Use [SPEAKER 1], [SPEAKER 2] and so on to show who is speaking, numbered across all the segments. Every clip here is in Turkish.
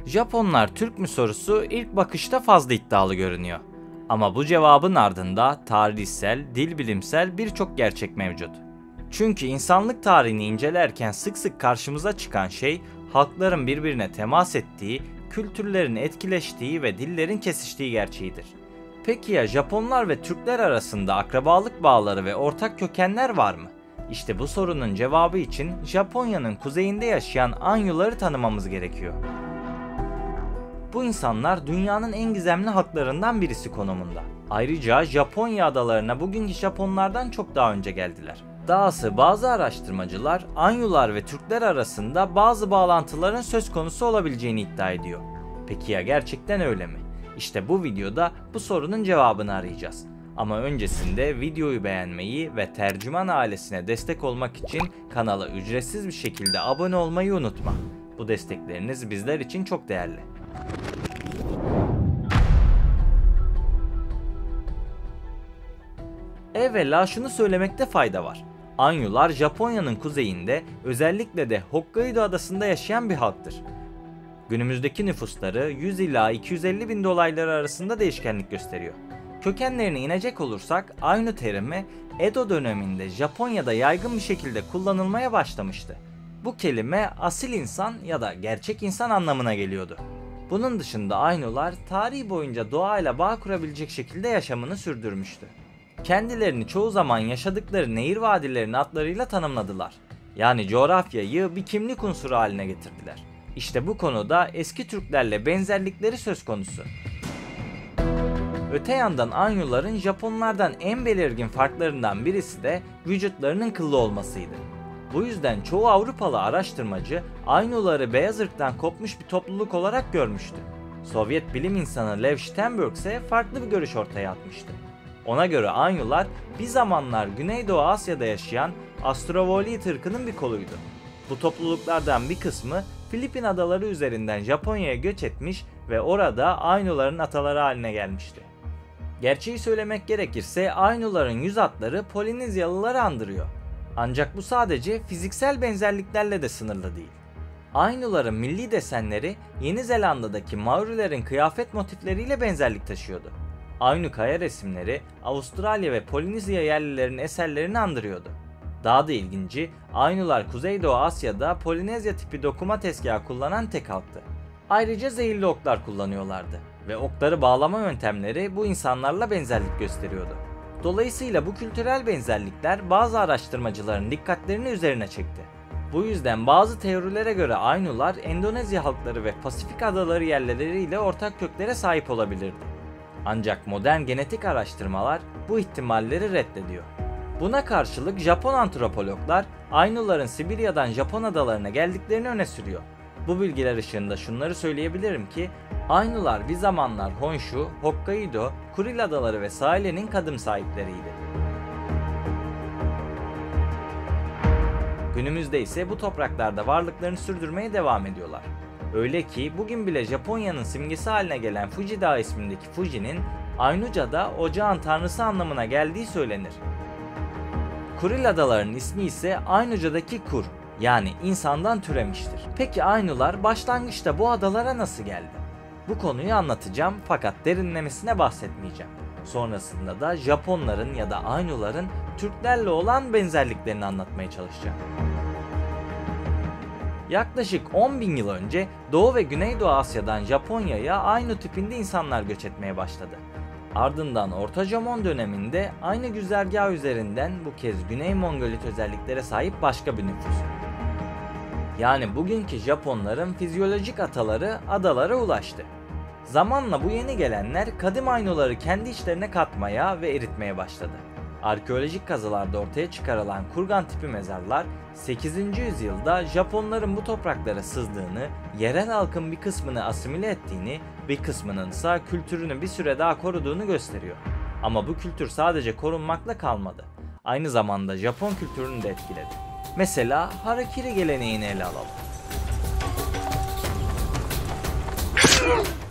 [SPEAKER 1] Japonlar Türk mü sorusu ilk bakışta fazla iddialı görünüyor. Ama bu cevabın ardında tarihsel, dil bilimsel birçok gerçek mevcut. Çünkü insanlık tarihini incelerken sık sık karşımıza çıkan şey halkların birbirine temas ettiği, kültürlerin etkileştiği ve dillerin kesiştiği gerçeğidir. Peki ya Japonlar ve Türkler arasında akrabalık bağları ve ortak kökenler var mı? İşte bu sorunun cevabı için Japonya'nın kuzeyinde yaşayan Anyuları tanımamız gerekiyor. Bu insanlar dünyanın en gizemli halklarından birisi konumunda. Ayrıca Japonya adalarına bugünkü Japonlardan çok daha önce geldiler. Dahası bazı araştırmacılar Anyular ve Türkler arasında bazı bağlantıların söz konusu olabileceğini iddia ediyor. Peki ya gerçekten öyle mi? İşte bu videoda bu sorunun cevabını arayacağız. Ama öncesinde videoyu beğenmeyi ve Tercüman ailesine destek olmak için kanala ücretsiz bir şekilde abone olmayı unutma. Bu destekleriniz bizler için çok değerli. Evvela şunu söylemekte fayda var. Anyular Japonya'nın kuzeyinde, özellikle de Hokkaido adasında yaşayan bir halktır. Günümüzdeki nüfusları 100 ila 250 bin dolayları arasında değişkenlik gösteriyor. Kökenlerine inecek olursak Ainu terimi Edo döneminde Japonya'da yaygın bir şekilde kullanılmaya başlamıştı. Bu kelime asil insan ya da gerçek insan anlamına geliyordu. Bunun dışında Ainular tarih boyunca doğayla bağ kurabilecek şekilde yaşamını sürdürmüştü. Kendilerini çoğu zaman yaşadıkları nehir vadilerinin adlarıyla tanımladılar. Yani coğrafyayı bir kimlik unsuru haline getirdiler. İşte bu konuda eski Türklerle benzerlikleri söz konusu. Öte yandan Anyuların Japonlardan en belirgin farklarından birisi de vücutlarının kıllı olmasıydı. Bu yüzden çoğu Avrupalı araştırmacı Ainuları beyaz ırktan kopmuş bir topluluk olarak görmüştü. Sovyet bilim insanı Lev Sternberg ise farklı bir görüş ortaya atmıştı. Ona göre Ainular bir zamanlar Güneydoğu Asya'da yaşayan Astrovolite ırkının bir koluydu. Bu topluluklardan bir kısmı Filipin adaları üzerinden Japonya'ya göç etmiş ve orada Ainuların ataları haline gelmişti. Gerçeği söylemek gerekirse Ainuların yüz hatları Polinezyalıları andırıyor. Ancak bu sadece fiziksel benzerliklerle de sınırlı değil. Ainuların milli desenleri Yeni Zelanda'daki Maorilerin kıyafet motifleriyle benzerlik taşıyordu. Ainu kaya resimleri Avustralya ve Polinezya yerlilerinin eserlerini andırıyordu. Daha da ilginci, Ainular Kuzeydoğu Asya'da Polinezya tipi dokuma tezgahı kullanan tek halktı. Ayrıca zehirli oklar kullanıyorlardı ve okları bağlama yöntemleri bu insanlarla benzerlik gösteriyordu. Dolayısıyla bu kültürel benzerlikler bazı araştırmacıların dikkatlerini üzerine çekti. Bu yüzden bazı teorilere göre Ainular Endonezya halkları ve Pasifik adaları yerlileriyle ortak köklere sahip olabilirdi. Ancak modern genetik araştırmalar bu ihtimalleri reddediyor. Buna karşılık Japon antropologlar Ainuların Sibirya'dan Japon adalarına geldiklerini öne sürüyor. Bu bilgiler ışığında şunları söyleyebilirim ki Ainular bir zamanlar Honshu, Hokkaido, Kuril adaları ve sahilinin kadim sahipleriydi. Günümüzde ise bu topraklarda varlıklarını sürdürmeye devam ediyorlar. Öyle ki bugün bile Japonya'nın simgesi haline gelen Fuji Dağı ismindeki Fuji'nin Ainuca'da ocağın tanrısı anlamına geldiği söylenir. Kuril adalarının ismi ise Ainuca'daki Kur, yani insandan türemiştir. Peki Ainular başlangıçta bu adalara nasıl geldi? Bu konuyu anlatacağım fakat derinlemesine bahsetmeyeceğim. Sonrasında da Japonların ya da Ainuların Türklerle olan benzerliklerini anlatmaya çalışacağım. Yaklaşık 10.000 yıl önce Doğu ve Güneydoğu Asya'dan Japonya'ya Ainu tipinde insanlar göç etmeye başladı. Ardından Orta Jomon döneminde aynı güzergah üzerinden bu kez Güney Mongolit özelliklere sahip başka bir nüfus. Yani bugünkü Japonların fizyolojik ataları adalara ulaştı. Zamanla bu yeni gelenler kadim Ainuları kendi içlerine katmaya ve eritmeye başladı. Arkeolojik kazılarda ortaya çıkarılan kurgan tipi mezarlar 8. yüzyılda Japonların bu topraklara sızdığını, yerel halkın bir kısmını asimile ettiğini, bir kısmının ise kültürünü bir süre daha koruduğunu gösteriyor. Ama bu kültür sadece korunmakla kalmadı. Aynı zamanda Japon kültürünü de etkiledi. Mesela harakiri geleneğini ele alalım.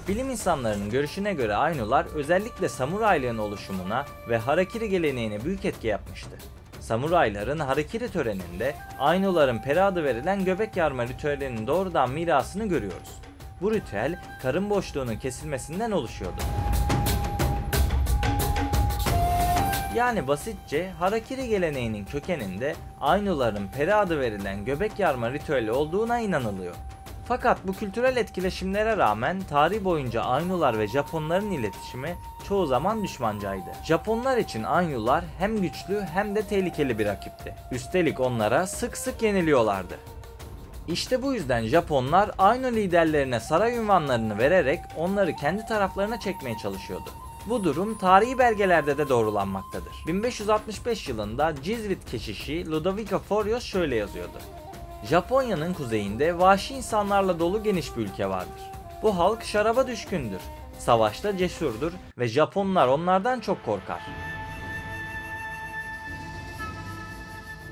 [SPEAKER 1] Bilim insanlarının görüşüne göre Ainular özellikle samurayların oluşumuna ve harakiri geleneğine büyük etki yapmıştı. Samurayların harakiri töreninde Ainuların peri adı verilen göbek yarma ritüelinin doğrudan mirasını görüyoruz. Bu ritüel karın boşluğunun kesilmesinden oluşuyordu. Yani basitçe harakiri geleneğinin kökeninde Ainuların peri adı verilen göbek yarma ritüeli olduğuna inanılıyor. Fakat bu kültürel etkileşimlere rağmen tarih boyunca Ainular ve Japonların iletişimi çoğu zaman düşmancaydı. Japonlar için Ainular hem güçlü hem de tehlikeli bir rakipti. Üstelik onlara sık sık yeniliyorlardı. İşte bu yüzden Japonlar Ainu liderlerine saray unvanlarını vererek onları kendi taraflarına çekmeye çalışıyordu. Bu durum tarihi belgelerde de doğrulanmaktadır. 1565 yılında Cizvit keşişi Ludovico Forios şöyle yazıyordu: Japonya'nın kuzeyinde vahşi insanlarla dolu geniş bir ülke vardır. Bu halk şaraba düşkündür, savaşta cesurdur ve Japonlar onlardan çok korkar.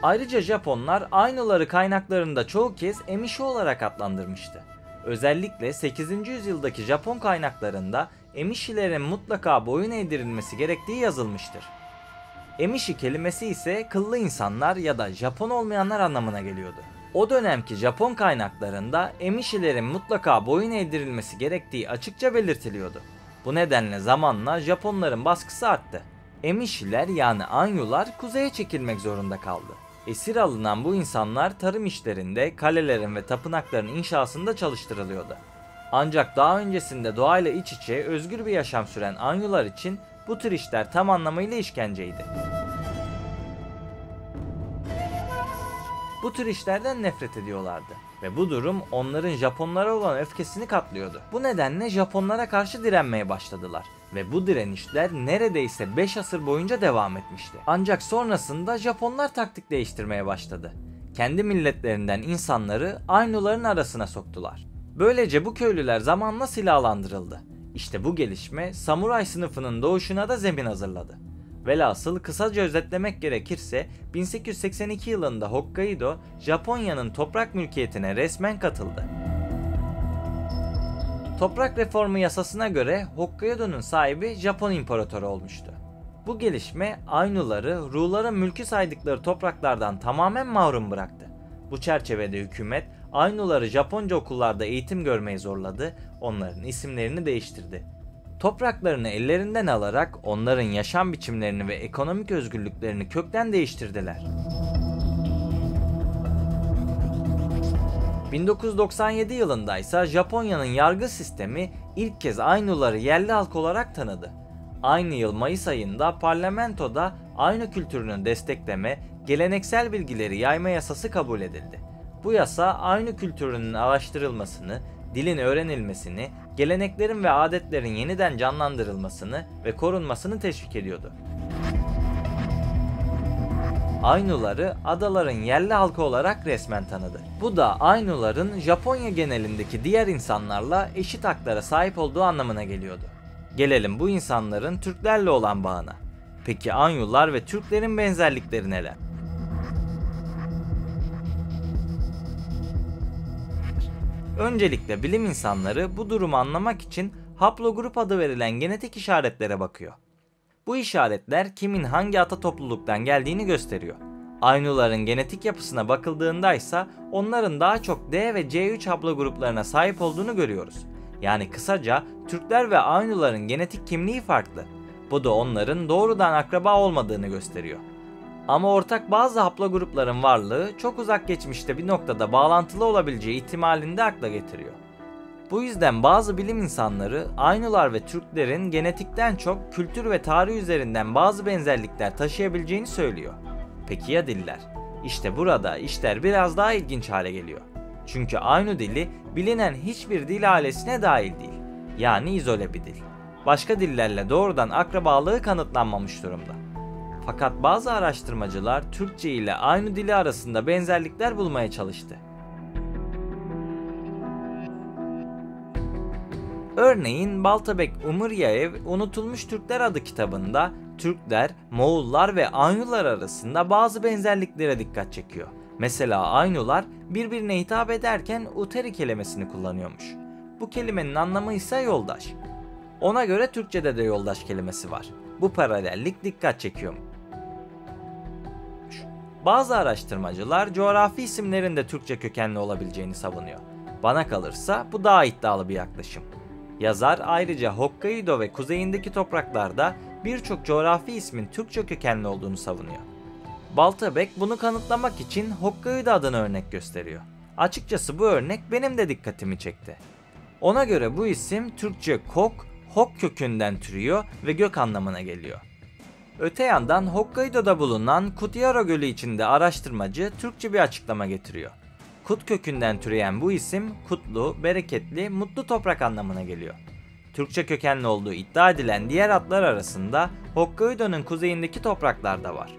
[SPEAKER 1] Ayrıca Japonlar Ainuları kaynaklarında çoğu kez emişi olarak adlandırmıştı. Özellikle 8. yüzyıldaki Japon kaynaklarında emişilerin mutlaka boyun eğdirilmesi gerektiği yazılmıştır. Emişi kelimesi ise kıllı insanlar ya da Japon olmayanlar anlamına geliyordu. O dönemki Japon kaynaklarında emişilerin mutlaka boyun eğdirilmesi gerektiği açıkça belirtiliyordu. Bu nedenle zamanla Japonların baskısı arttı. Emişiler yani Ainular kuzeye çekilmek zorunda kaldı. Esir alınan bu insanlar tarım işlerinde, kalelerin ve tapınakların inşasında çalıştırılıyordu. Ancak daha öncesinde doğayla iç içe özgür bir yaşam süren Ainular için bu tür işler tam anlamıyla işkenceydi. Bu tür işlerden nefret ediyorlardı ve bu durum onların Japonlara olan öfkesini katlıyordu. Bu nedenle Japonlara karşı direnmeye başladılar ve bu direnişler neredeyse 5 asır boyunca devam etmişti. Ancak sonrasında Japonlar taktik değiştirmeye başladı. Kendi milletlerinden insanları Ainuların arasına soktular. Böylece bu köylüler zamanla silahlandırıldı. İşte bu gelişme samuray sınıfının doğuşuna da zemin hazırladı. Velhasıl kısaca özetlemek gerekirse 1882 yılında Hokkaido Japonya'nın toprak mülkiyetine resmen katıldı. Toprak reformu yasasına göre Hokkaido'nun sahibi Japon İmparatoru olmuştu. Bu gelişme Ainuları Ru'ların mülkü saydıkları topraklardan tamamen mahrum bıraktı. Bu çerçevede hükümet Ainuları Japonca okullarda eğitim görmeyi zorladı, onların isimlerini değiştirdi. Topraklarını ellerinden alarak onların yaşam biçimlerini ve ekonomik özgürlüklerini kökten değiştirdiler. 1997 yılında ise Japonya'nın yargı sistemi ilk kez Ainuları yerli halk olarak tanıdı. Aynı yıl Mayıs ayında parlamentoda Ainu kültürünü destekleme, geleneksel bilgileri yayma yasası kabul edildi. Bu yasa Ainu kültürünün araştırılmasını, dilin öğrenilmesini, geleneklerin ve adetlerin yeniden canlandırılmasını ve korunmasını teşvik ediyordu. Ainuları adaların yerli halkı olarak resmen tanıdı. Bu da Ainuların Japonya genelindeki diğer insanlarla eşit haklara sahip olduğu anlamına geliyordu. Gelelim bu insanların Türklerle olan bağına. Peki Ainular ve Türklerin benzerlikleri neler? Öncelikle bilim insanları bu durumu anlamak için haplogrup adı verilen genetik işaretlere bakıyor. Bu işaretler kimin hangi ata topluluktan geldiğini gösteriyor. Ainuların genetik yapısına bakıldığında ise onların daha çok D ve C3 haplogruplarına sahip olduğunu görüyoruz. Yani kısaca Türkler ve Ainuların genetik kimliği farklı. Bu da onların doğrudan akraba olmadığını gösteriyor. Ama ortak bazı haplogrupların varlığı çok uzak geçmişte bir noktada bağlantılı olabileceği ihtimalini de akla getiriyor. Bu yüzden bazı bilim insanları Ainular ve Türklerin genetikten çok kültür ve tarih üzerinden bazı benzerlikler taşıyabileceğini söylüyor. Peki ya diller? İşte burada işler biraz daha ilginç hale geliyor. Çünkü Ainu dili bilinen hiçbir dil ailesine dahil değil. Yani izole bir dil. Başka dillerle doğrudan akrabalığı kanıtlanmamış durumda. Fakat bazı araştırmacılar Türkçe ile Ainu dili arasında benzerlikler bulmaya çalıştı. Örneğin Baltabek Umuryaev Unutulmuş Türkler adlı kitabında Türkler, Moğollar ve Ainular arasında bazı benzerliklere dikkat çekiyor. Mesela Ainular birbirine hitap ederken uteri kelimesini kullanıyormuş. Bu kelimenin anlamı ise yoldaş. Ona göre Türkçe'de de yoldaş kelimesi var. Bu paralellik dikkat çekiyor. Bazı araştırmacılar coğrafi isimlerin de Türkçe kökenli olabileceğini savunuyor. Bana kalırsa bu daha iddialı bir yaklaşım. Yazar ayrıca Hokkaido ve kuzeyindeki topraklarda birçok coğrafi ismin Türkçe kökenli olduğunu savunuyor. Baltabek bunu kanıtlamak için Hokkaido adını örnek gösteriyor. Açıkçası bu örnek benim de dikkatimi çekti. Ona göre bu isim Türkçe kok, hok kökünden türüyor ve gök anlamına geliyor. Öte yandan Hokkaido'da bulunan Kutiyaro Gölü içinde araştırmacı Türkçe bir açıklama getiriyor. Kut kökünden türeyen bu isim kutlu, bereketli, mutlu toprak anlamına geliyor. Türkçe kökenli olduğu iddia edilen diğer adlar arasında Hokkaido'nun kuzeyindeki topraklar da var.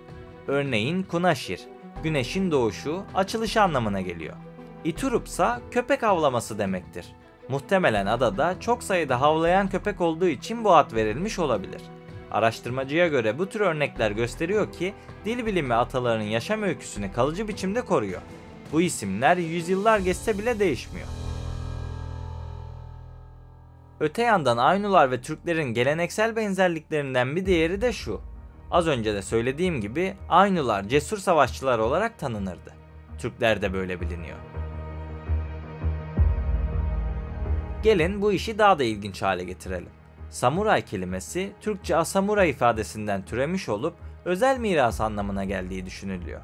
[SPEAKER 1] Örneğin Kunaşir, güneşin doğuşu, açılışı anlamına geliyor. Iturup ise köpek havlaması demektir. Muhtemelen adada çok sayıda havlayan köpek olduğu için bu ad verilmiş olabilir. Araştırmacıya göre bu tür örnekler gösteriyor ki dil bilimi atalarının yaşam öyküsünü kalıcı biçimde koruyor. Bu isimler yüzyıllar geçse bile değişmiyor. Öte yandan Ainular ve Türklerin geleneksel benzerliklerinden bir diğeri de şu. Az önce de söylediğim gibi Ainular cesur savaşçılar olarak tanınırdı. Türkler de böyle biliniyor. Gelin bu işi daha da ilginç hale getirelim. Samuray kelimesi Türkçe asamura ifadesinden türemiş olup özel miras anlamına geldiği düşünülüyor.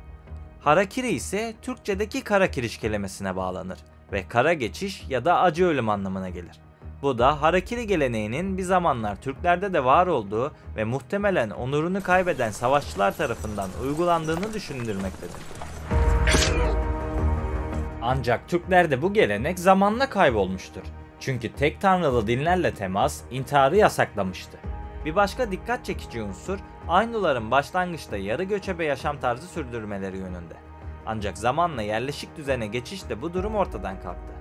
[SPEAKER 1] Harakiri ise Türkçedeki kara kiriş kelimesine bağlanır ve kara geçiş ya da acı ölüm anlamına gelir. Bu da harakiri geleneğinin bir zamanlar Türklerde de var olduğu ve muhtemelen onurunu kaybeden savaşçılar tarafından uygulandığını düşündürmektedir. Ancak Türklerde bu gelenek zamanla kaybolmuştur. Çünkü tek tanrılı dinlerle temas intiharı yasaklamıştı. Bir başka dikkat çekici unsur Ainuların başlangıçta yarı göçebe yaşam tarzı sürdürmeleri yönünde. Ancak zamanla yerleşik düzene geçişte bu durum ortadan kalktı.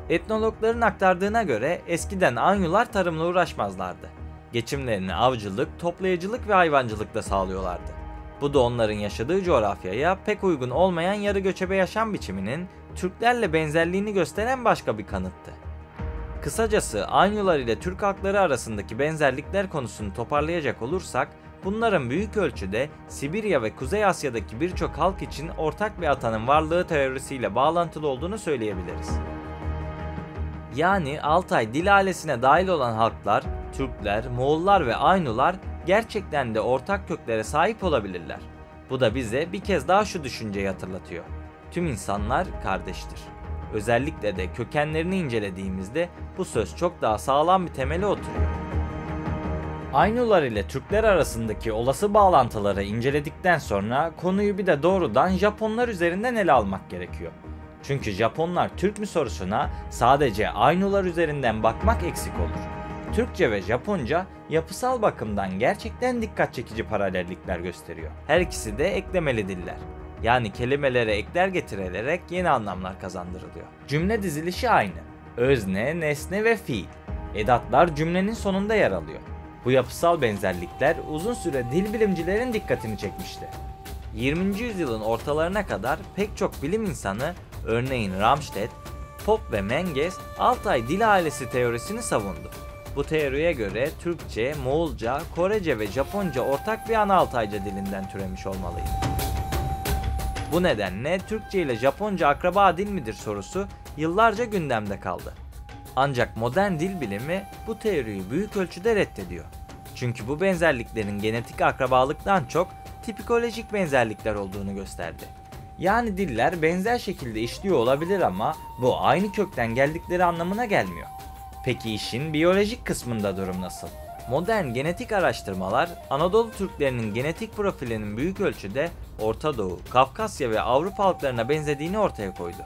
[SPEAKER 1] Etnologların aktardığına göre eskiden Ainular tarımla uğraşmazlardı. Geçimlerini avcılık, toplayıcılık ve hayvancılıkla sağlıyorlardı. Bu da onların yaşadığı coğrafyaya pek uygun olmayan yarı göçebe yaşam biçiminin Türklerle benzerliğini gösteren başka bir kanıttı. Kısacası Ainular ile Türk halkları arasındaki benzerlikler konusunu toparlayacak olursak, bunların büyük ölçüde Sibirya ve Kuzey Asya'daki birçok halk için ortak bir atanın varlığı teorisiyle bağlantılı olduğunu söyleyebiliriz. Yani Altay dil ailesine dahil olan halklar, Türkler, Moğollar ve Ainular gerçekten de ortak köklere sahip olabilirler. Bu da bize bir kez daha şu düşünceyi hatırlatıyor. Tüm insanlar kardeştir. Özellikle de kökenlerini incelediğimizde bu söz çok daha sağlam bir temele oturuyor. Ainular ile Türkler arasındaki olası bağlantıları inceledikten sonra konuyu bir de doğrudan Japonlar üzerinden ele almak gerekiyor. Çünkü Japonlar Türk mü sorusuna sadece Ainular üzerinden bakmak eksik olur. Türkçe ve Japonca yapısal bakımdan gerçekten dikkat çekici paralellikler gösteriyor. Her ikisi de eklemeli diller. Yani kelimelere ekler getirilerek yeni anlamlar kazandırılıyor. Cümle dizilişi aynı. Özne, nesne ve fiil. Edatlar cümlenin sonunda yer alıyor. Bu yapısal benzerlikler uzun süre dil bilimcilerin dikkatini çekmişti. 20. yüzyılın ortalarına kadar pek çok bilim insanı, örneğin Ramstedt, Popp ve Menges, Altay dil ailesi teorisini savundu. Bu teoriye göre Türkçe, Moğolca, Korece ve Japonca ortak bir ana Altayca dilinden türemiş olmalıydı. Bu nedenle Türkçe ile Japonca akraba dil midir sorusu yıllarca gündemde kaldı. Ancak modern dil bilimi bu teoriyi büyük ölçüde reddediyor. Çünkü bu benzerliklerin genetik akrabalıktan çok tipikolojik benzerlikler olduğunu gösterdi. Yani diller benzer şekilde işliyor olabilir ama bu aynı kökten geldikleri anlamına gelmiyor. Peki işin biyolojik kısmında durum nasıl? Modern genetik araştırmalar Anadolu Türklerinin genetik profilinin büyük ölçüde Orta Doğu, Kafkasya ve Avrupa halklarına benzediğini ortaya koydu.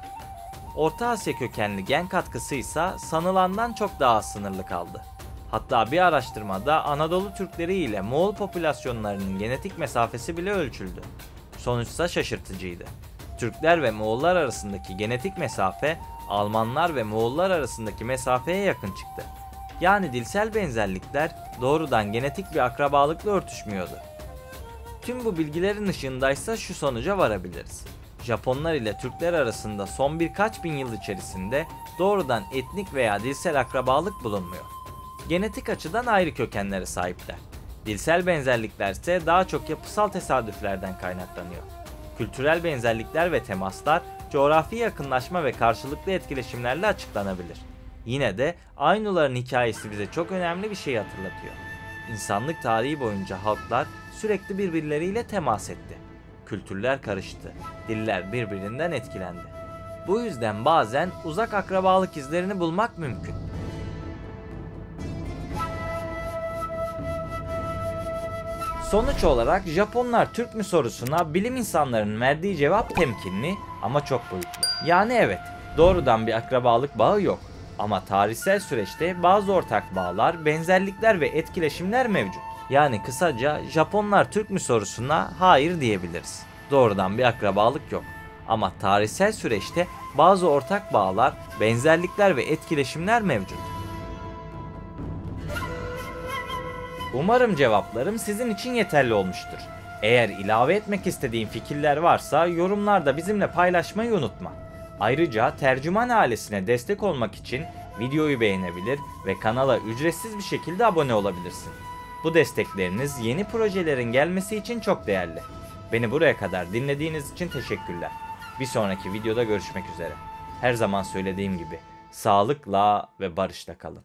[SPEAKER 1] Orta Asya kökenli gen katkısı ise sanılandan çok daha az sınırlı kaldı. Hatta bir araştırmada Anadolu Türkleri ile Moğol popülasyonlarının genetik mesafesi bile ölçüldü. Sonuçsa şaşırtıcıydı. Türkler ve Moğollar arasındaki genetik mesafe Almanlar ve Moğollar arasındaki mesafeye yakın çıktı. Yani dilsel benzerlikler doğrudan genetik bir akrabalıkla örtüşmüyordu. Tüm bu bilgilerin ışığındaysa şu sonuca varabiliriz. Japonlar ile Türkler arasında son birkaç bin yıl içerisinde doğrudan etnik veya dilsel akrabalık bulunmuyor. Genetik açıdan ayrı kökenlere sahipler. Dilsel benzerlikler ise daha çok yapısal tesadüflerden kaynaklanıyor. Kültürel benzerlikler ve temaslar coğrafi yakınlaşma ve karşılıklı etkileşimlerle açıklanabilir. Yine de Ainuların hikayesi bize çok önemli bir şey hatırlatıyor. İnsanlık tarihi boyunca halklar sürekli birbirleriyle temas etti. Kültürler karıştı, diller birbirinden etkilendi. Bu yüzden bazen uzak akrabalık izlerini bulmak mümkün. Sonuç olarak Japonlar Türk mü sorusuna bilim insanlarının verdiği cevap temkinli ama çok boyutlu. Yani evet, doğrudan bir akrabalık bağı yok. Ama tarihsel süreçte bazı ortak bağlar, benzerlikler ve etkileşimler mevcut. Yani kısaca Japonlar Türk mü sorusuna hayır diyebiliriz. Doğrudan bir akrabalık yok. Ama tarihsel süreçte bazı ortak bağlar, benzerlikler ve etkileşimler mevcut. Umarım cevaplarım sizin için yeterli olmuştur. Eğer ilave etmek istediğin fikirler varsa yorumlarda bizimle paylaşmayı unutma. Ayrıca tercüman ailesine destek olmak için videoyu beğenebilir ve kanala ücretsiz bir şekilde abone olabilirsin. Bu destekleriniz yeni projelerin gelmesi için çok değerli. Beni buraya kadar dinlediğiniz için teşekkürler. Bir sonraki videoda görüşmek üzere. Her zaman söylediğim gibi sağlıkla ve barışla kalın.